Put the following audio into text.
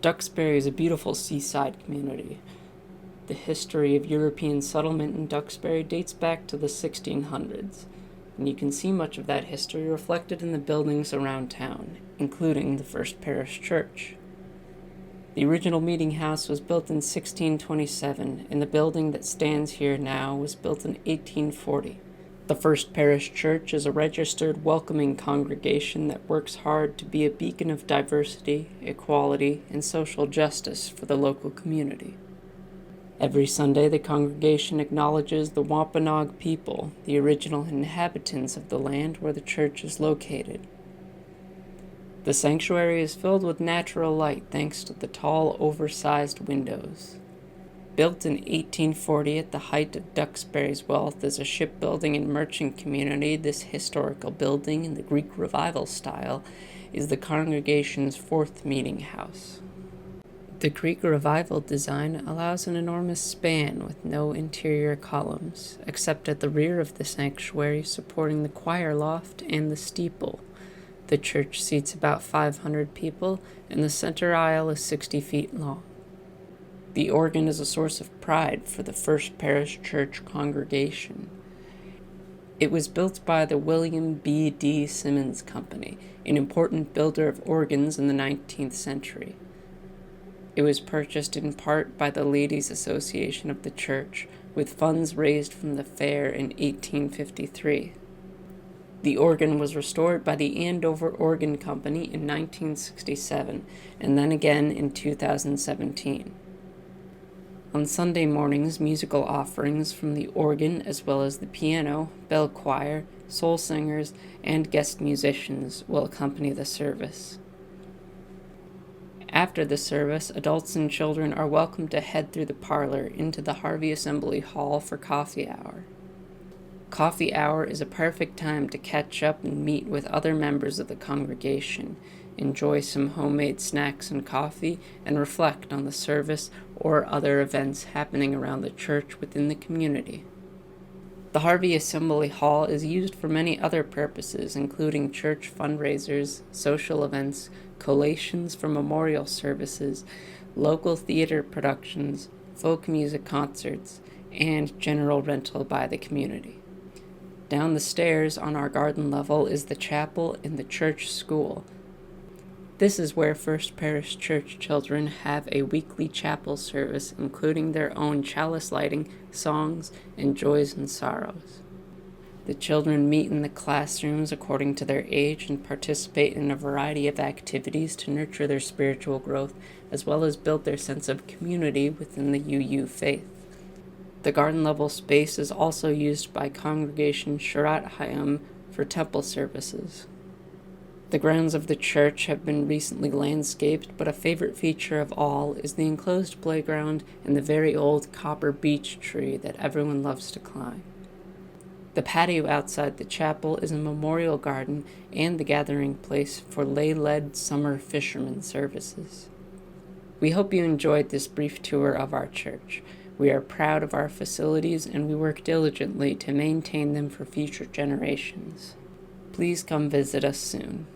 Duxbury is a beautiful seaside community. The history of European settlement in Duxbury dates back to the 1600s, and you can see much of that history reflected in the buildings around town, including the First Parish Church. The original meeting house was built in 1627, and the building that stands here now was built in 1840. The First Parish Church is a registered, welcoming congregation that works hard to be a beacon of diversity, equality, and social justice for the local community. Every Sunday, the congregation acknowledges the Wampanoag people, the original inhabitants of the land where the church is located. The sanctuary is filled with natural light thanks to the tall, oversized windows. Built in 1840 at the height of Duxbury's wealth as a shipbuilding and merchant community, this historical building in the Greek Revival style is the congregation's fourth meeting house. The Greek Revival design allows an enormous span with no interior columns, except at the rear of the sanctuary supporting the choir loft and the steeple. The church seats about 500 people, and the center aisle is 60 feet long. The organ is a source of pride for the First Parish Church congregation. It was built by the William B. D. Simmons Company, an important builder of organs in the 19th century. It was purchased in part by the Ladies' Association of the Church, with funds raised from the fair in 1853. The organ was restored by the Andover Organ Company in 1967, and then again in 2017. On Sunday mornings, musical offerings from the organ, as well as the piano, bell choir, soul singers, and guest musicians will accompany the service. After the service, adults and children are welcome to head through the parlor into the Harvey Assembly Hall for coffee hour. Coffee hour is a perfect time to catch up and meet with other members of the congregation, enjoy some homemade snacks and coffee, and reflect on the service or other events happening around the church within the community. The Harvey Assembly Hall is used for many other purposes, including church fundraisers, social events, collations for memorial services, local theater productions, folk music concerts, and general rental by the community. Down the stairs on our garden level is the chapel and the church school. This is where First Parish Church children have a weekly chapel service, including their own chalice lighting, songs, and joys and sorrows. The children meet in the classrooms according to their age and participate in a variety of activities to nurture their spiritual growth, as well as build their sense of community within the UU faith. The garden level space is also used by Congregation Shirat Hayam for temple services. The grounds of the church have been recently landscaped, but a favorite feature of all is the enclosed playground and the very old copper beech tree that everyone loves to climb. The patio outside the chapel is a memorial garden and the gathering place for lay-led summer fishermen services. We hope you enjoyed this brief tour of our church. We are proud of our facilities and we work diligently to maintain them for future generations. Please come visit us soon.